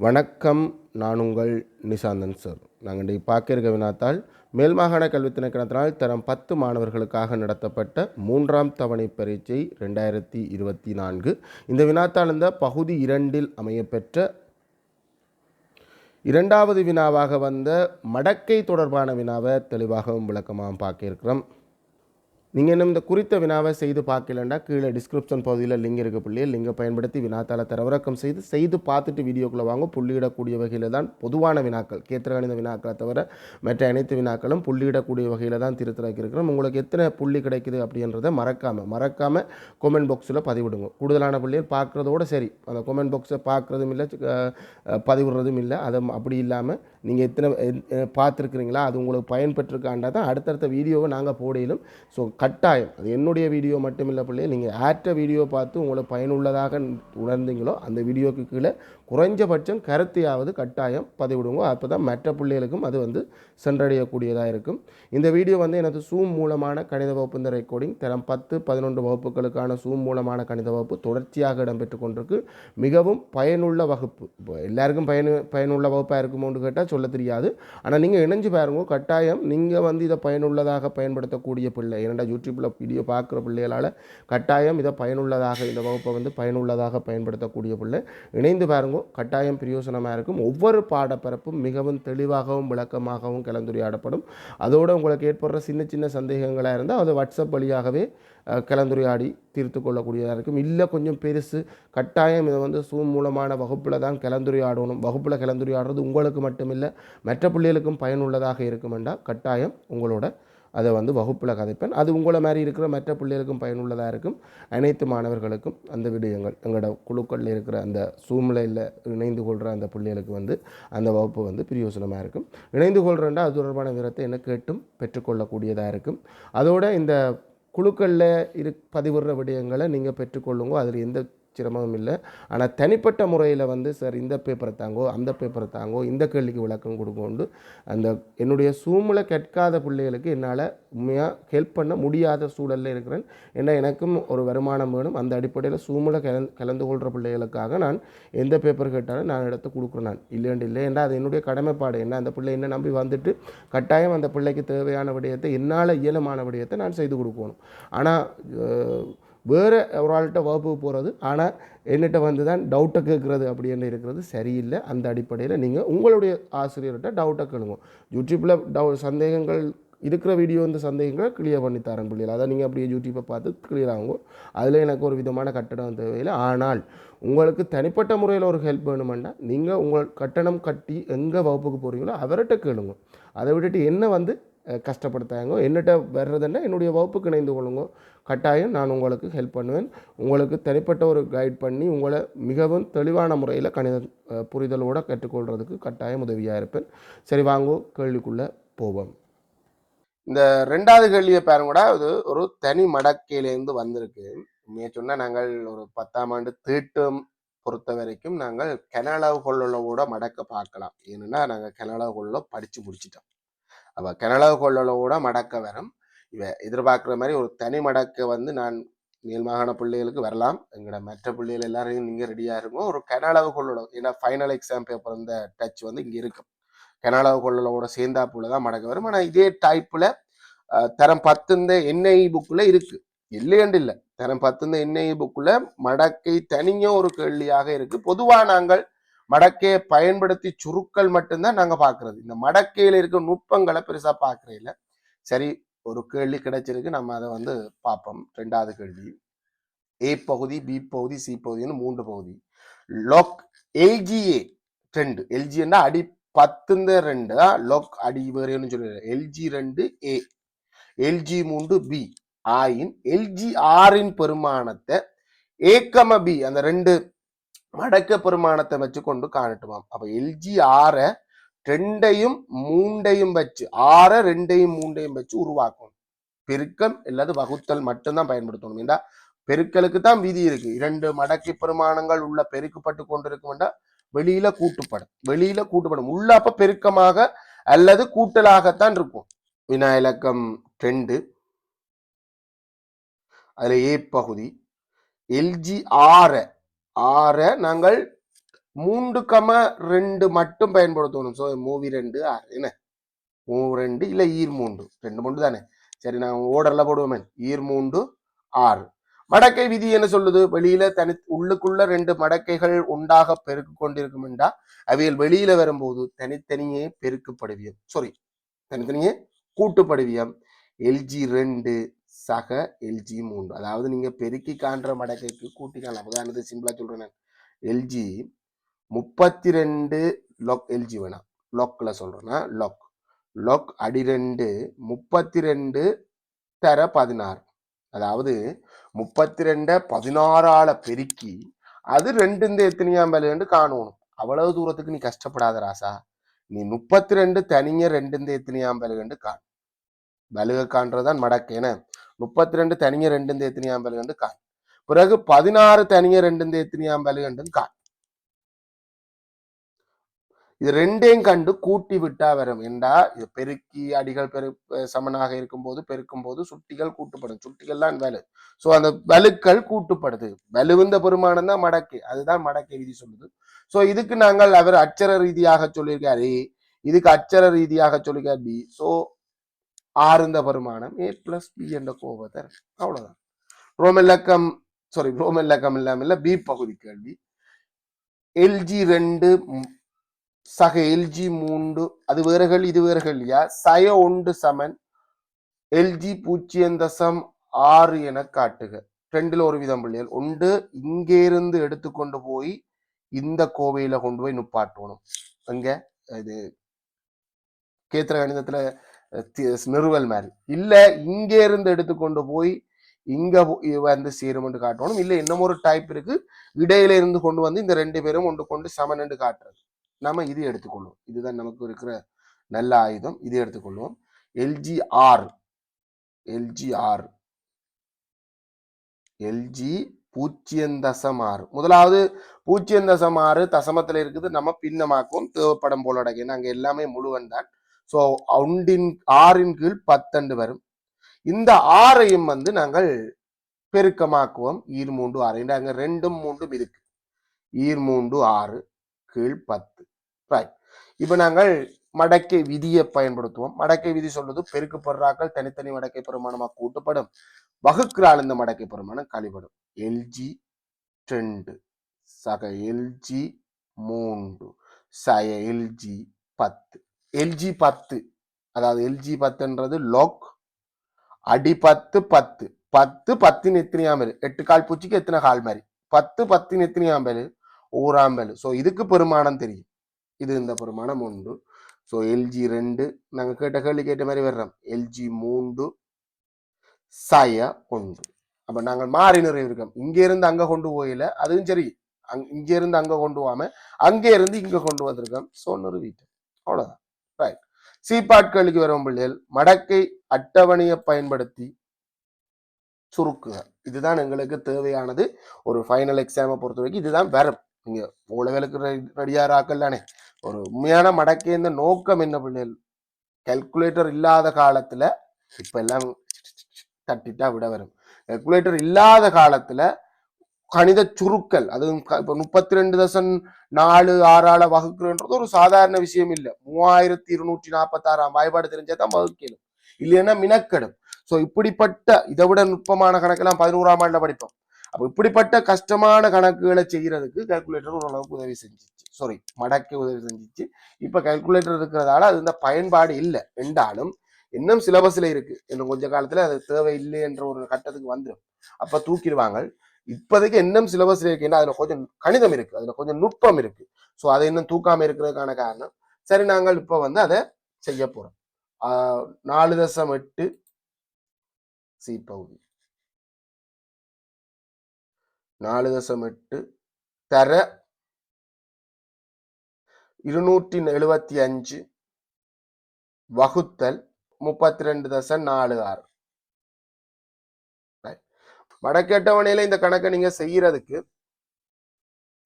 வணக்கம். நான் உங்கள் நிசாந்தன் சார். நாங்கள் இன்றைக்கு பார்க்க இருக்க வினாத்தால் மேல் மாகாண கல்வி திணைக்களத்தினால் தரம் 10 மாணவர்களுக்காக நடத்தப்பட்ட 3ஆம் தவணை பரீட்சை 2024. இந்த வினாத்தால் இந்த பகுதி 2இல் அமையப்பெற்ற 2வது வினாவாக வந்த மடக்கை தொடர்பான வினாவை தெளிவாகவும் விளக்கமாகவும் பார்க்க இருக்கிறோம். நீங்கள் இன்னும் இந்த குறித்த வினாவை செய்து பார்க்கலண்டா கீழே டிஸ்கிரிப்ஷன் பகுதியில் லிங்க் இருக்க பிள்ளையே லிங்கை பயன்படுத்தி வினாத்தாளை தரவிறக்கம் செய்து பார்த்துட்டு வீடியோக்குள்ளே வாங்க. புள்ளியிடக்கூடிய வகையில் தான் பொதுவான வினாக்கள் கேத்திரகணித வினாக்களை தவிர மற்ற அனைத்து வினாக்களும் புள்ளியிடக்கூடிய வகையில் தான் திருத்தராக்கி இருக்கிறோம். உங்களுக்கு எத்தனை புள்ளி கிடைக்குது அப்படின்றத மறக்காமல் கொமெண்ட் பாக்ஸில் பதிவிடுங்க. கூடுதலான புள்ளிகள் பார்க்குறதோடு சரி, அந்த கொமெண்ட் பாக்ஸை பார்க்குறதும் இல்லை பதிவிடுறதும் இல்லை. அதை அப்படி இல்லாமல் நீங்கள் எத்தனை பார்த்துருக்குறீங்களா, அது உங்களுக்கு பயன்பெற்றிருக்காண்டா தான் அடுத்தடுத்த வீடியோவை நாங்கள் போடையிலும். ஸோ கட்டாயம் அது என்னுடைய வீடியோ மட்டுமில்லை பிள்ளையே, நீங்கள் ஆற்ற வீடியோ பார்த்து உங்களுக்கு பயனுள்ளதாக உணர்ந்தீங்களோ அந்த வீடியோக்கு கீழே குறைஞ்சபட்சம் கருத்தையாவது கட்டாயம் பதிவிடுங்க. அப்போ தான் மற்ற பிள்ளைகளுக்கும் அது சென்றடையக்கூடியதாக இருக்கும். இந்த வீடியோ எனக்கு சூம் மூலமான கணித வகுப்பு இந்த ரெக்கார்டிங் தரம் 10, 11 வகுப்புகளுக்கான சூம் மூலமான கணித வகுப்பு தொடர்ச்சியாக இடம்பெற்று கொண்டிருக்கு. மிகவும் பயனுள்ள வகுப்பு. இப்போ எல்லாருக்கும் பயனுள்ள வகுப்பாக இருக்குமோன்னு கேட்டால் சொல்ல தெரியாது. ஆனால் நீங்கள் இணைஞ்சு பாருங்க, கட்டாயம் நீங்கள் இதை பயனுள்ளதாக பயன்படுத்தக்கூடிய பிள்ளை. ஏன்னா யூடியூப்பில் வீடியோ பார்க்குற பிள்ளைகளால் கட்டாயம் இதை பயனுள்ளதாக இந்த வகுப்பை பயனுள்ளதாக பயன்படுத்தக்கூடிய பிள்ளை. இணைந்து பாருங்க, கட்டாயம் பிரயோசனமாக இருக்கும். ஒவ்வொரு பாடப்பரப்பும் மிகவும் தெளிவாகவும் விளக்கமாகவும் கலந்துரையாடப்படும். அதோடு உங்களுக்கு ஏற்படுற சின்ன சின்ன சந்தேகங்களாக இருந்தால் அது வாட்ஸ்அப் வழியாகவே கலந்துரையாடி தீர்த்து கொள்ளக்கூடியதாக இருக்கும். இல்லை கொஞ்சம் பெருசு, கட்டாயம் இதை சூம் மூலமான வகுப்பில் தான் கலந்துரையாடணும். வகுப்பில் கலந்துரையாடுறது உங்களுக்கு மட்டுமில்லை மற்ற பிள்ளைகளுக்கும் பயனுள்ளதாக இருக்குமென்றால் கட்டாயம் உங்களோட அதை வகுப்பில் கதைப்பேன். அது உங்களை மாதிரி இருக்கிற மற்ற பிள்ளைகளுக்கும் பயனுள்ளதாக இருக்கும். அனைத்து மாணவர்களுக்கும் அந்த விடயங்கள் எங்களோட குழுக்களில் இருக்கிற அந்த சூழ்நிலையில் இணைந்து கொள்கிற அந்த பிள்ளைகளுக்கு அந்த வகுப்பு பிரயோசனமாக இருக்கும். இணைந்து கொள்கிறேன்டா அது தொடர்பான விவரத்தை என்ன கேட்டும் பெற்றுக்கொள்ளக்கூடியதாக இருக்கும். அதோட இந்த குழுக்களில் பதிவிடுற விடயங்களை நீங்கள் பெற்றுக்கொள்ளுங்க. அதில் எந்த சிரமமும் இல்லை. ஆனால் தனிப்பட்ட முறையில் சார் இந்த பேப்பரை தாங்கோ, அந்த பேப்பரை தாங்கோ, இந்த கேள்விக்கு விளக்கம் கொடுக்கொண்டு அந்த என்னுடைய சூழ்நிலை கேட்காத பிள்ளைகளுக்கு என்னால் உண்மையாக ஹெல்ப் பண்ண முடியாத சூழலில் இருக்கிறேன். ஏன்னா எனக்கும் ஒரு வருமானம் வேணும். அந்த அடிப்படையில் சூழ்நிலை கலந்து கொள்கிற பிள்ளைகளுக்காக நான் எந்த பேப்பர் கேட்டாலும் நான் எடுத்து கொடுக்குறேன். நான் இல்லை ஏன்னா அது என்னுடைய கடமைப்பாடு. என்ன அந்த பிள்ளை என்ன நம்பி வந்துட்டு கட்டாயம் அந்த பிள்ளைக்கு தேவையான விடயத்தை என்னால் இயலுமான விடயத்தை நான் செய்து கொடுக்கணும். ஆனால் வேறு ஒரு ஆள்கிட்ட வகுப்புக்கு போகிறது, ஆனால் என்னிட்ட தான் டவுட்டை கேட்குறது அப்படின்னு இருக்கிறது சரியில்லை. அந்த அடிப்படையில் நீங்கள் உங்களுடைய ஆசிரியர்கிட்ட டவுட்டை கேளுங்க. யூடியூப்பில் சந்தேகங்கள் இருக்கிற வீடியோ சந்தேகங்களை கிளியர் பண்ணி தரேன் பிள்ளைகள். அதை நீங்கள் அப்படியே யூடியூப்பை பார்த்து கிளியர் ஆகும். அதில் எனக்கு ஒரு விதமான கட்டணம் தேவையில்லை. ஆனால் உங்களுக்கு தனிப்பட்ட முறையில் ஒரு ஹெல்ப் வேணுமெண்டா நீங்கள் உங்கள் கட்டணம் கட்டி எங்கே வகுப்புக்கு போகிறீங்களோ அவர்கிட்ட கேளுங்க. அதை விட்டுட்டு என்ன கஷ்டப்படுத்தாங்க. என்னட்ட வர்றதுன்னா என்னுடைய வகுப்புக்கு இணைந்து கொள்ளுங்க. கட்டாயம் நான் உங்களுக்கு ஹெல்ப் பண்ணுவேன். உங்களுக்கு தனிப்பட்ட ஒரு கைட் பண்ணி உங்களை மிகவும் தெளிவான முறையில் கணித புரிதலோடு கற்றுக்கொள்கிறதுக்கு கட்டாயம் உதவியாக இருப்பேன். சரி, வாங்கோ கேள்விக்குள்ளே போவோம். இந்த 2வது கேள்வியை பாருங்கூடா, அது ஒரு தனி மடக்கையிலேருந்து வந்திருக்கு. உண்மையை சொன்னால் நாங்கள் ஒரு 10ஆம் ஆண்டு தீட்டம் பொறுத்த வரைக்கும் நாங்கள் கனளவு கொள்ளளவோட மடக்க பார்க்கலாம். ஏன்னா நாங்கள் கனளவு கொள்ள படித்து முடிச்சிட்டோம். அப்போ கனளவு கொள்ளளவோட மடக்க வரும். எதிர்பார்க்குற மாதிரி ஒரு தனி மடக்க நான் மேல் மாகாண பிள்ளைகளுக்கு வரலாம். எங்களோட மற்ற பிள்ளைகள் எல்லாரையும் நீங்கள் ரெடியாக இருக்கும். ஒரு கனளவு கொள்ளளவு, ஏன்னா ஃபைனல் எக்ஸாம் பேப்பர் இந்த டச் இங்கே இருக்கும். கனளவு கொள்ளளவோட சேர்ந்தாப்புல தான் மடக்க வரும். ஆனால் இதே டைப்பில் தரம் 10 என்ஐ புக்கில் இருக்குது. இல்லையண்டு இல்லை, தரம் 10 என்ஐ புக்கில் மடக்கை தனியும் ஒரு கேள்வியாக இருக்குது. பொதுவாக நாங்கள் மடக்கையை பயன்படுத்தி சுருக்கள் மட்டும்தான் நாங்கள் பார்க்குறது. இந்த மடக்கையில் இருக்க நுட்பங்களை பெருசாக பார்க்குறதில்ல. சரி, ஒரு கேள்வி கிடைச்சிருக்கு, நம்ம அதை பார்ப்போம். 2வது கேள்வி, ஏ பகுதி, பி பகுதி, சி பகுதின்னு 3 பகுதி. லோக் எல்ஜிஏ 2, எல்ஜின்னா அடி 10 2 லோக் அடி வேறுன்னு சொல்லுறது. எல்ஜி 2 ஏ, எல்ஜி 3 பி ஆயின் எல்ஜி 6 பெருமானத்தை ஏக்கம பி அந்த 2 மடக்க பெருமானத்தை வச்சு கொண்டு காணட்டுமாம். அப்ப எல்ஜி 6 2ஐயும் 3ஐயும் வச்சு 6 2ஐயும் 3ஐயும் வச்சு உருவாக்கணும். பெருக்கம் அல்லது வகுத்தல் மட்டும்தான் பயன்படுத்தணும். ஏண்டா பெருக்கலுக்கு தான் விதி இருக்கு. 2 மடக்கை பெருமானங்கள் உள்ள பெருக்கப்பட்டு கொண்டிருக்கும். வெளியில கூட்டுப்படும் உள்ள அப்ப பெருக்கமாக அல்லது கூட்டலாகத்தான் இருக்கும். வினா இலக்கம் 2, அதுல ஏ பகுதி எல்ஜி 6 நாங்கள் 3,2 மட்டும் பயன்படுத்தணும். ஸோ மூவி 2 6 என்ன மூ 2 இல்லை ஈர் 3 2 3 தானே. சரி நான் ஓர்டர்ல போடுவோமே. ஈர் 3 6. மடக்கை விதி என்ன சொல்லுது? வெளியில உள்ளுக்குள்ள 2 மடக்கைகள் உண்டாக பெருக்கு கொண்டிருக்கும் என்றா அவைகள் வெளியில வரும்போது தனித்தனியே பெருக்கப்படுவியம். சாரி, தனித்தனியே கூட்டுப்படுவியம். எல்ஜி 2 சக எல்ஜி 3. அதாவது நீங்க பெருக்கி காண்ற மடக்கைக்கு கூட்டி காணலாம். உதாரணத்துக்கு சிம்பிளா சொல்றேன். எல்ஜி 32 லொக் எல்ஜி வேணாம், லொக்ல சொல்றேன்னா லொக் லொக் அடி 2 32 தர 16. அதாவது 32 16 பெருக்கி அது 2 எத்தனையாம் வேலைன்னு காணணும். அவ்வளவு தூரத்துக்கு நீ கஷ்டப்படாத ராசா. நீ 32 தனிய 2 எத்தனையாம் வேலைன்னு காண். வலுக காண்றதுதான் மடக்கு. என 32 தனிய 2 எத்தனையாம் வேலைன்னு காண். பிறகு 16 தனிய 2 எத்தனையாம் வேலைன்னு காண். இது ரெண்டையும் கண்டு கூட்டி விட்டா வரும் என்றா இது பெருக்கி அடிகள் சமனாக இருக்கும்போது பெருக்கும் போது சுட்டிகள் கூட்டுப்படும். சுட்டிகள்லாம் வலு. ஸோ அந்த வலுக்கள் கூட்டுப்படுது. வலுவிந்த பெருமானம் தான் மடக்கு. அதுதான் மடக்கை விதி சொல்லுது. ஸோ இதுக்கு நாங்கள் அவர் அச்சர ரீதியாக சொல்லியிருக்காரு, இதுக்கு அச்சர ரீதியாக சொல்லியிருக்கார் பி. ஸோ ஆறுந்த பெருமானம் ஏ பிளஸ் பி என்ற கோபத்தை அவ்வளவுதான். ரோமெல்லக்கம் ரோமெல்லக்கம் இல்லாமல் பி பகுதி கேள்வி. எல்ஜி 2 சக எல்ஜி 3 அது வேறுகள் இது வேறுகள் இல்லையா. சய 1 சமன் எல்ஜி 0.6 என காட்டுக. ரெண்டுல ஒரு விதம் பிள்ளைகள். ஒன்று இங்கே இருந்து எடுத்துக்கொண்டு போய் இந்த கோவையில கொண்டு போய் நுப்பாட்டணும். எங்க இது கேத்திர கணிதத்துல நிறுவல் மாதிரி இல்ல, இங்கே இருந்து எடுத்துக்கொண்டு போய் இங்க வந்து சேரும் காட்டணும். இல்ல இன்னும் ஒரு டைப் இருக்கு, இடையில இருந்து கொண்டு வந்து இந்த 2 பேரும் ஒன்று கொண்டு சமன் என்று காட்டுறது. நம்ம இது எடுத்துக்கொள்வோம். இதுதான் நமக்கு இருக்கிற நல்ல ஆயுதம். இது எடுத்துக்கொள்வோம். LG R LG 0.6. முதலாவது 0.6 தசமத்துல இருக்குது. நம்ம பின்னமாக்கும் தேவைப்படம் போல அடங்க. அங்க எல்லாமே முழுவன் தான். ஸோ ஆறின் கீழ் 10 வரும். இந்த ஆறையும் வந்து நாங்கள் பெருக்கமாக்குவோம். ஈர் 3 6 அங்க 2 3 இருக்கு. ஈர் 3 6 கீழ் 10. ரைட். இப்ப நாங்கள் மடக்கை விதியை பயன்படுத்துவோம். மடக்கை விதி சொல்றது பெருக்கப்படுறாக்கள் தனித்தனி மடக்கை பெருமானமாக கூட்டப்படும். வகுக்கிறாள் இந்த மடக்கை பெருமானம் கழிபடும். எல்ஜி 2 சக எல்ஜி 3 சய எல்ஜி 10. எல்ஜி 10 அதாவது எல்ஜி 10ன்றது லோக் அடி 10 10 10 10 எத்தனையாம் பேரு 8 கால் பூச்சிக்கு எத்தனை கால் மாதிரி 10 10 எத்தனையாம் பேரு ஓராம் பேரு. ஸோ இதுக்கு பெருமானம் தெரியும். இது இந்த பெருமானம் 1. ஸோ எல்ஜி 2 நாங்கள் கேட்ட கேள்வி கேட்ட மாதிரி வர்றோம். எல்ஜி 3 சய 1. அப்ப நாங்கள் மாறி நிறைய இருக்கோம். இங்க இருந்து அங்க கொண்டு போயில அதுவும் சரி, இங்க இருந்து அங்க கொண்டு போகாம அங்கே இருந்து இங்க கொண்டு வந்திருக்கோம். ஸோ நிறுவிட்டோம். அவ்வளவுதான். ரைட். சீப்பாட்களுக்கு வரும் பிள்ளைகள் மடக்கை அட்டவணையை பயன்படுத்தி சுருக்குக. இதுதான் எங்களுக்கு தேவையானது. ஒரு ஃபைனல் எக்ஸாமை பொறுத்த வரைக்கும் இதுதான் வரும். நீங்க ஓலவேலுக்கு ரெடியாராக்கள் தானே. ஒரு உண்மையான மடக்கை இந்த நோக்கம் என்ன பிள்ளைகள், கால்குலேட்டர் இல்லாத காலத்துல இப்ப எல்லாம் தட்டிட்டா விட வரும். கால்குலேட்டர் இல்லாத காலத்துல கணித சுருக்கல், அதுவும் இப்ப 32.4 வகுக்கிறன்றது ஒரு சாதாரண விஷயம் இல்லை. 3246 வாய்ப்பாடு தெரிஞ்சாதான் வகுக்கணும், இல்லைன்னா மினக்கெடும். ஸோ இப்படிப்பட்ட இதை விட நுட்பமான கணக்கெல்லாம் 11ஆம் ஆண்டுல படிப்போம். அப்போ இப்படிப்பட்ட கஷ்டமான கணக்குகளை செய்யறதுக்கு கால்குலேட்டர் ஓரளவுக்கு உதவி செஞ்சிச்சு. மடக்கை உதவி செஞ்சிச்சு. இப்ப கால்குலேட்டர் இருக்கிறதால அது இந்த பயன்பாடு இல்லை என்றாலும் இன்னும் சிலபஸ்ல இருக்கு. இன்னும் கொஞ்ச காலத்துல அது தேவை இல்லை என்ற ஒரு கட்டத்துக்கு வந்துடும். அப்ப தூக்கிடுவாங்க. இப்போதைக்கு இன்னும் சிலபஸ் இருக்கு. அதுல கொஞ்சம் கணிதம் இருக்கு, அதுல கொஞ்சம் நுட்பம் இருக்கு. ஸோ அதை இன்னும் தூக்காம இருக்கிறதுக்கான காரணம். சரி, நாங்கள் இப்ப வந்து அதை செய்ய போறோம். 4.8 சி பகுதி 4.8 தர 275 வகுத்தல் 32.46. வடக்கேட்டவனையில இந்த கணக்கை நீங்க செய்யறதுக்கு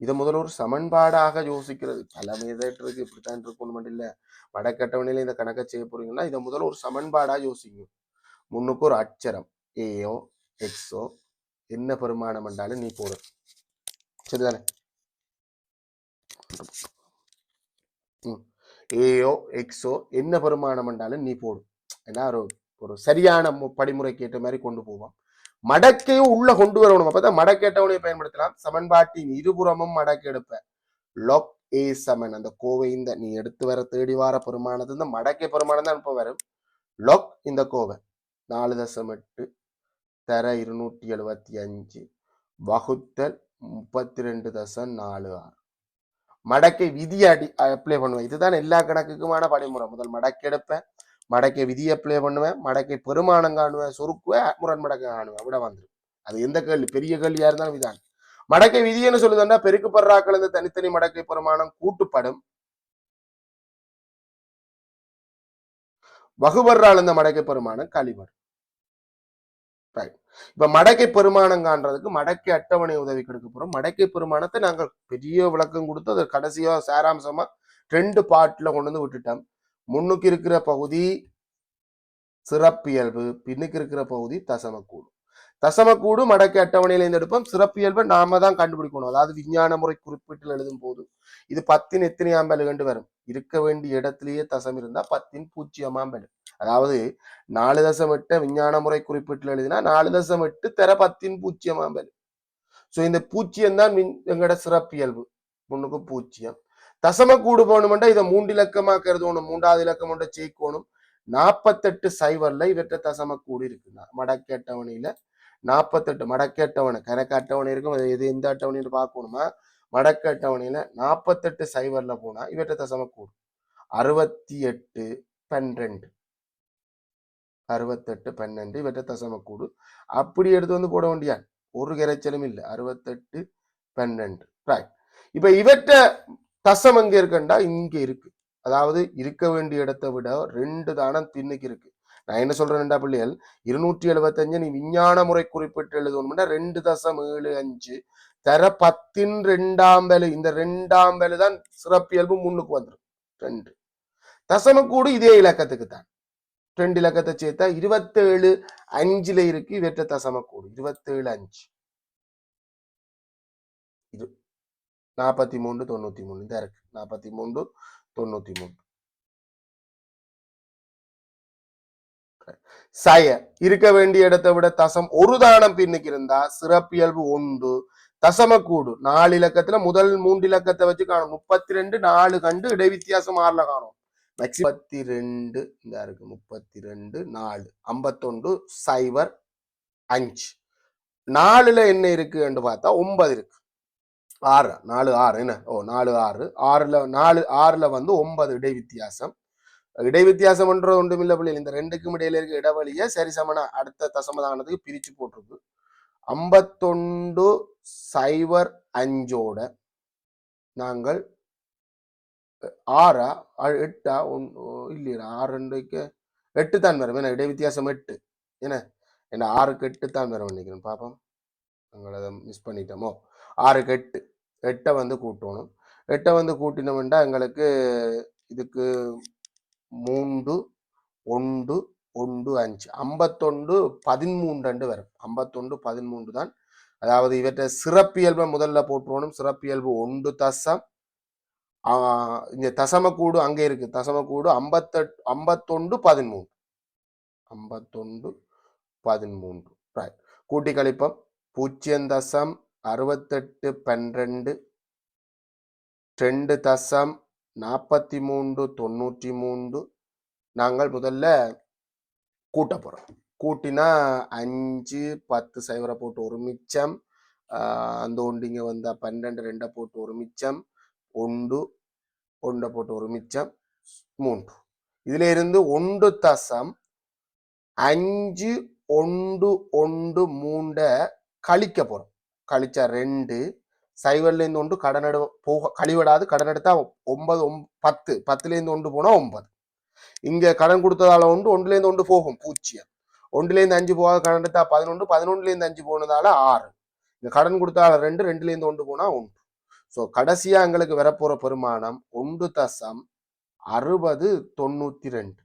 இதை முதல்ல ஒரு சமன்பாடாக யோசிக்கிறது. பல மேதேட்டருக்கு இப்படித்தான் இருக்கணும் இல்லை. வடக்கேட்டவனையில இந்த கணக்கை செய்ய போறீங்கன்னா இதை முதல்ல ஒரு சமன்பாடா யோசிக்கும். முன்னுக்கு ஒரு அச்சரம் ஏயோ எக்ஸோ என்ன பெருமானம் என்றாலும் நீ போடும். சரிதானே. ஏயோ எக்ஸோ என்ன பெருமானம் என்றாலும் நீ போடும். ஏன்னா ஒரு சரியான படிமுறைக்கு ஏற்ற மாதிரி கொண்டு போவோம். மடக்கையும் உள்ள கொண்டு வரணும். அப்பதான் மடக்கேட்டவனையை பயன்படுத்தலாம். சமன்பாட்டின் இருபுறமும் மடக்கு எடுப்ப லொக் ஏ சமன் அந்த கோவை இந்த நீ எடுத்து வர தேடி வார பெருமானது இந்த மடக்கை பெருமானம் தான் இப்ப வரும். லொக் இந்த கோவை 4.8 தர 275 வகுத்தல் 32.46 மடக்கை விதியை அப்ளை பண்ணுவேன். இதுதான் எல்லா கணக்குக்குமான படிமுறை. முதல் மடக்கை எடுப்பேன், மடக்கை விதியை அப்ளை பண்ணுவேன், மடக்கை பெருமானம் காணுவேன், சுருக்குவேன், முரண்மடக்கை காணுவேன். விட வந்துடும். அது எந்த கேள்வி பெரிய கேள்வியா இருந்தாலும் இதான். மடக்கை விதின்னு சொல்லுதுன்னா பெருக்குப்படுறாக்கள் இந்த தனித்தனி மடக்கை பெருமானம் கூட்டுப்படும், வகுபடுறாள் இந்த மடக்கை பெருமானம் கழிவடும். இப்ப மடக்கை பெருமானம் காண்றதுக்கு மடக்கை அட்டவணை உதவி கொடுக்க போறோம். மடக்கை பெருமானத்தை நாங்கள் பெரிய விளக்கம் கொடுத்து அது கடைசியா சாராம்சமா 2 பாட்டுல கொண்டு வந்து விட்டுட்டோம். முன்னுக்கு இருக்கிற பகுதி சிறப்பியல்பு, பின்னுக்கு இருக்கிற பகுதி தசமக்கூடு. தசமக்கூடு மடக்கை அட்டவணையில இருந்து எடுப்போம். சிறப்பியல்பை நாம தான் கண்டுபிடிக்கணும். அதாவது விஞ்ஞான முறை குறிப்பீட்டில் எழுதும் போது இது 10 எத்தனையாம் வேலு கண்டு வரும். இருக்க வேண்டிய இடத்திலேயே தசம் இருந்தா 10 0.0 வேலு. அதாவது 4.8 விஞ்ஞான முறை குறிப்பீட்டில் எழுதினா 4.8 தர 10 0.0 வேலு. சோ இந்த 0 தான் எங்களோட சிறப்பியல்பு. முன்னுக்கு 0. தசமக்கூடு போகணும்னா இதை 3 இலக்கமா கருதணும். 3வது இலக்கம் ஒன்றை சேர்க்கணும். 48 சைவர்ல இவற்றை தசமக்கூடு இருக்கு. மடக்கை அட்டவணையில 48 மடக்கை அட்டவணை கணக்கு அட்டவணை இருக்கும். இது எந்த அட்டவணைன்னு பார்க்கணுமா? மடக்கை அட்டவணையில 48 சைவர்ல போனா இவற்றை தசமக்கூடு 68 12 68 12 இவற்றை தசமக்கூடு அப்படி எடுத்து வந்து போட வேண்டிய ஒரு கரைச்சலும் இல்லை. 68 12 ரைட். இப்ப இவற்றை தசம் எங்க இருக்குண்டா இங்க இருக்கு. அதாவது இருக்க வேண்டிய இடத்தை விட 2 தானம் பின்னுக்கு இருக்கு. நான் என்ன சொல்றேன்டா பிள்ளைகள், 275 நீ விஞ்ஞான முறை குறிப்பிட்டு எழுதணும்னா 2.75 தர 10 2ஆம் வேலு. இந்த 2ஆம் வேலு தான் சிறப்பியல்பு முன்னுக்கு வந்துடும். 2 தசமக்கூடு இதே இலக்கத்துக்கு தான். 2 இலக்கத்தை சேர்த்தா 27 5ல இருக்கு இவற்றை தசமக்கூடு 27 5 இது 43 93 இந்த இருக்கு 43 93. சய இருக்க வேண்டிய இடத்தை விட தசம் ஒரு தானம் பின்னுக்கு இருந்தா சிறப்பியல்பு 1 தசமக்கூடு 4 இலக்கத்துல முதல் 3 இலக்கத்தை வச்சு காணும். 32 4 கண்டு இடை வித்தியாசம் 6ல காணும். 32 இந்த இருக்கு 32 4 51 0 5 4ல என்ன இருக்கு என்று பார்த்தா 9 இருக்கு. 6 4 6 என்ன 4 6 6ல வந்து 9 இடை வித்தியாசம். இடை வித்தியாசம் ஒன்றும் ஒன்றுமில்லை பிள்ளைகள். இந்த 2க்கும் இடையில இருக்க இடைவெளியை சரி சமனா அடுத்த தசமதானத்துக்கு பிரிச்சு போட்டிருக்கு. 51 0 5ஓட நாங்கள் 6 8 இல்லையா 6 2க்கு 8 தான் வரும். ஏன்னா இடை வித்தியாசம் 8 என்ன என்ன 6க்கு 8 தான் வரும் நினைக்கிறேன். பாப்போம் நாங்கள் அதை மிஸ் பண்ணிட்டோமோ. 6க்கு 8 8 வந்து கூட்டணும். 8 வந்து கூட்டினோம்னா எங்களுக்கு இதுக்கு 3 1 1 5 51 13 வரும். 51 13 தான். அதாவது இவற்றை சிறப்பியல்பை முதல்ல போட்டுருவோம். சிறப்பியல்பு 1 தசம் இங்க தசமக்கூடு அங்க இருக்கு. தசமக்கூடு 51 13 51 13 கூட்டி கழிப்பம் 0 தசம் 68 12 2 தசம் 43 93. நாங்கள் முதல்ல கூட்ட போறோம். கூட்டினா 5 10 0 போட்டு ஒரு மிச்சம். அந்த ஒண்டிங்க வந்தா 12 2 போட்டு ஒரு மிச்சம். 1 1 போட்டு ஒரு மிச்சம் 3. இதுல இருந்து 1 தசம் 5 1 1 3 கழிக்க போறோம். கழிச்சா 2 சைவர்ல இருந்து 1 கடன் எடு போக கழிவிடாது. கடன் எடுத்தா 9 10 10ல இருந்து 1 போனா 9. இங்க கடன் கொடுத்ததால 1 1ல இருந்து 1 போகும் 0. 1ல இருந்து 5 போகாத கடன் எடுத்தா 11 11ல இருந்து 5 போனதால 6. இந்த கடன் கொடுத்தால 2 2ல இருந்து 1 போனா 1. சோ கடைசியா எங்களுக்கு வரப்போற பெருமானம் 1 தசம் 60 92.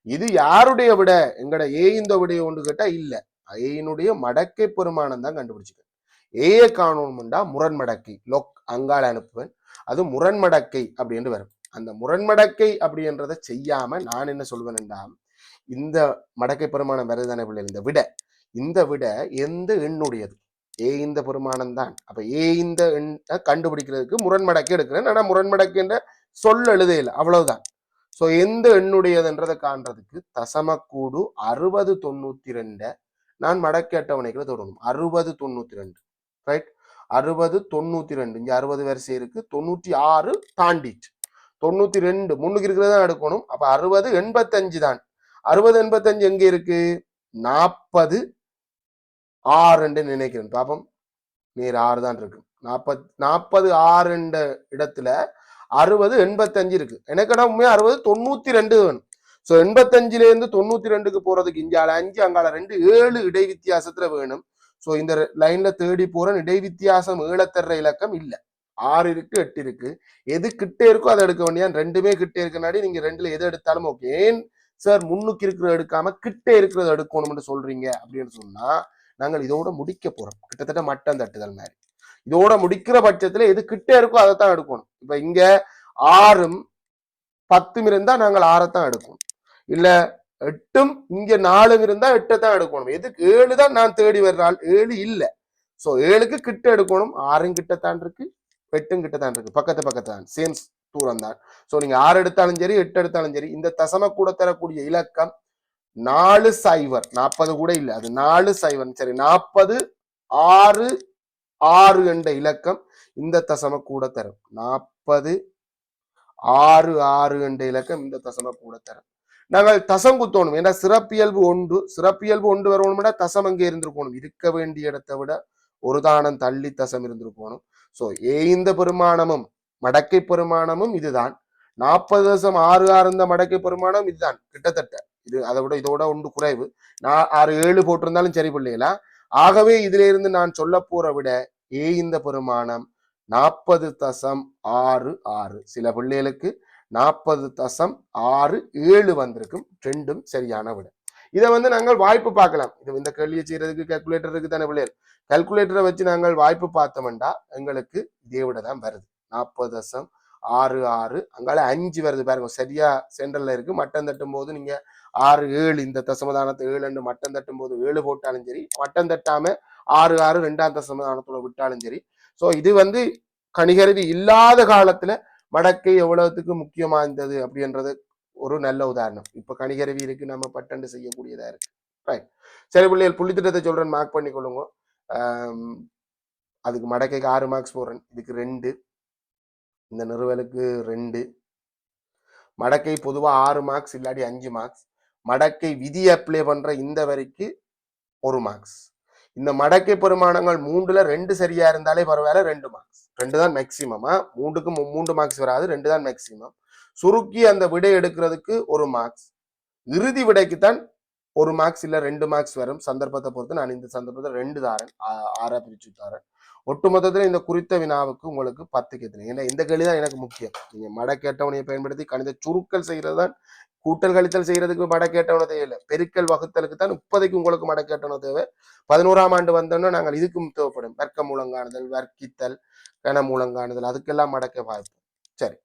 இது யாருடைய விட எங்கட ஏ இந்த விடைய ஒன்று கேட்டா இல்ல, ஏனுடைய மடக்கை பெருமானம் தான் கண்டுபிடிச்சுக்க. ஏய காணணும்டா முரண்மடக்கை லொக் அங்கால அனுப்புவேன். அது முரண்மடக்கை அப்படின்னு வரும். அந்த முரண்மடக்கை அப்படின்றத செய்யாம நான் என்ன சொல்வேன் என்றால், இந்த மடக்கை பெருமானம் வருதானே பிள்ளைகள், இந்த விட எந்த எண்ணுடையது ஏ இந்த பெருமானம் தான். அப்ப ஏ இந்த எண்ணை கண்டுபிடிக்கிறதுக்கு முரண்மடக்கை எடுக்கிறேன். ஆனா முரண்மடக்கை என்ற சொல் எழுதையில் அவ்வளவுதான். ஸோ எந்த எண்ணுடையதுன்றதை காண்றதுக்கு தசமக்கூடு 6092 நான் மடக்கை அட்டவணைக்குள்ள தொடங்கும். 6092 ரைட். 6092 இங்க 60 வரிசை இருக்கு. 96 தாண்டிட்டு 92 முன்னுக்கு இருக்கிறதா எடுக்கணும். அப்ப 6085 தான். 6085 எங்க இருக்கு? 40 6 நினைக்கிறேன். பாப்போம், நீர் 6 தான் இருக்கு. 40 6 இடத்துல 6085 இருக்கு. எனக்கடா உண்மையா 6092 வேணும். ஸோ 85ல இருந்து 92க்கு போறதுக்கு இங்கால 5 அங்கால 2 7 இடை வித்தியாசத்துல வேணும். ஸோ இந்த லைன்ல தேடி போறேன். இடை வித்தியாசம் 7 தர்ற இலக்கம் இல்ல. 6 இருக்கு, 8 இருக்கு. எது கிட்டே இருக்கோ அதை எடுக்க வேண்டிய. ரெண்டுமே கிட்டே இருக்கனாடி நீங்க ரெண்டுல எது எடுத்தாலும் ஓகே. ஏன் சார் முன்னுக்கு இருக்கிறத எடுக்காம கிட்டே இருக்கிறத எடுக்கணும்னு சொல்றீங்க அப்படின்னு சொன்னா, நாங்கள் இதோட முடிக்க போறோம். கிட்டத்தட்ட மட்டம் தட்டுதல் மாதிரி. இதோட முடிக்கிற பட்சத்துல எது கிட்டே இருக்கோ அதைத்தான் எடுக்கணும். இப்ப இங்க 6ம் 10ம் இருந்தா நாங்கள் 6ஐத்தான் எடுக்கணும். இல்ல 8ம் இங்க 4ம் இருந்தா 8ஐத்தான் எடுக்கணும். எதுக்கு 7 தான் நான் தேடி வர்றால் 7 இல்ல. சோ 7க்கு கிட்ட எடுக்கணும். 6ம் கிட்டத்தான் இருக்கு, 8ம் கிட்டத்தான் இருக்கு. பக்கத்தான் சேம் தூரம் தான். சோ நீங்க 6 எடுத்தாலும் சரி 8 எடுத்தாலும் சரி, இந்த தசம கூட தரக்கூடிய இலக்கம் 4 0 40 கூட இல்ல, அது 4 0 சரி 40 6 6 என்ற இலக்கம் இந்த தசம கூட தரும். 40 6 6 என்ற இலக்கம் இந்த தசம கூட தரும். நாங்கள் தசம் குத்தணும். ஏன்னா சிறப்பியல்பு ஒன்று வரணும்னா தசம் அங்கே இருந்திருக்கணும். இருக்க வேண்டிய இடத்தை விட ஒரு தானம் தள்ளி தசம் இருந்திருக்கணும். சோ இந்த பெருமானமும் மடக்கை பெருமானமும் இதுதான். 40.66 இந்த மடக்கை பெருமானம் இதுதான் கிட்டத்தட்ட. இது அதை விட இதோட ஒன்று குறைவு. நான் 6 7 போட்டிருந்தாலும் சரி பிள்ளைகளா. ஆகவே இதுல இருந்து நான் சொல்ல போற விட இந்த பெருமானம் 40.66. சில பிள்ளைகளுக்கு 40.67 வந்திருக்கும். ரெண்டும் சரியான விட. இதை நாங்கள் வாய்ப்பு பார்க்கலாம். இந்த கேள்வியை செய்யறதுக்கு கால்குலேட்டர் இருக்கு தானே பிள்ளைகள். கால்குலேட்டரை வச்சு நாங்கள் வாய்ப்பு பார்த்தோம்டா எங்களுக்கு இதே விட தான் வருது. 40.66 அங்கால 5 வருது பாருங்க. சரியா சென்ட்ரல்ல இருக்கு. மட்டம் தட்டும் போது நீங்க 6 7 இந்த தசமதானத்தை 7 மட்டம் தட்டும் போது 7 போட்டாலும் சரி, மட்டம் தட்டாம 6 6 2ஆம் தசமதானத்தோட விட்டாலும் சரி. சோ இது கணிகருவி இல்லாத காலத்துல மடக்கை எவ்வளவுக்கு முக்கியமா இருந்தது அப்படின்றது ஒரு நல்ல உதாரணம். இப்ப கணிகருவி இருக்கு, நம்ம பட்டண்டு செய்யக்கூடியதா இருக்கு. ரைட். சரி பிள்ளைகள், புள்ளித்திட்டத்தை சொல்றேன், மார்க் பண்ணி கொள்ளுங்க. அதுக்கு மடக்கைக்கு 6 மார்க்ஸ் போடுறேன். இதுக்கு 2, இந்த நிறுவலுக்கு 2. மடக்கை பொதுவா 6 மார்க்ஸ் இல்லாட்டி 5 மார்க்ஸ். மடக்கை விதி அப்ளை பண்ற இந்த வரைக்கு 1 மார்க்ஸ். இந்த மடக்கை பெருமானங்கள் 3ல 2 சரியா இருந்தாலே பரவாயில்ல, 2 மார்க்ஸ். 2 தான் மேக்சிமமா. 3க்கு 3 மார்க்ஸ் வராது, 2 தான் மேக்சிமம். சுருக்கி அந்த விடை எடுக்கிறதுக்கு 1 மார்க்ஸ். இறுதி விடைக்குத்தான் 1 மார்க்ஸ் இல்ல 2 மார்க்ஸ் வரும். சந்தர்ப்பத்தை பொறுத்து நான் இந்த சந்தர்ப்பத்தை 2 தாரன், 6 பிரிச்சு தாரன். ஒட்டுமொத்தத்துல இந்த குறித்த வினாவுக்கு உங்களுக்கு 10 கேட்கிறேன். ஏன்னா இந்த கேள்விதான் எனக்கு முக்கியம். நீங்க மடக்கேட்டவனையை பயன்படுத்தி கணித சுருக்கல் செய்யறதுதான். கூட்டல் கழித்தல் செய்யறதுக்கு மடக்கேட்டவனை தேவையில்லை. பெருக்கல் வகுத்தலுக்கு தான் இப்போதைக்கு உங்களுக்கு மடக்கேட்டவனை தேவை. 11ஆம் ஆண்டு வந்தோம்னா நாங்கள் இதுக்கும் தேவைப்படும். வர்க்க மூலங்காணுதல், வர்க்கித்தல், கன மூலங்காணுதல், அதுக்கெல்லாம் மடக்க வாய்ப்பு. சரி.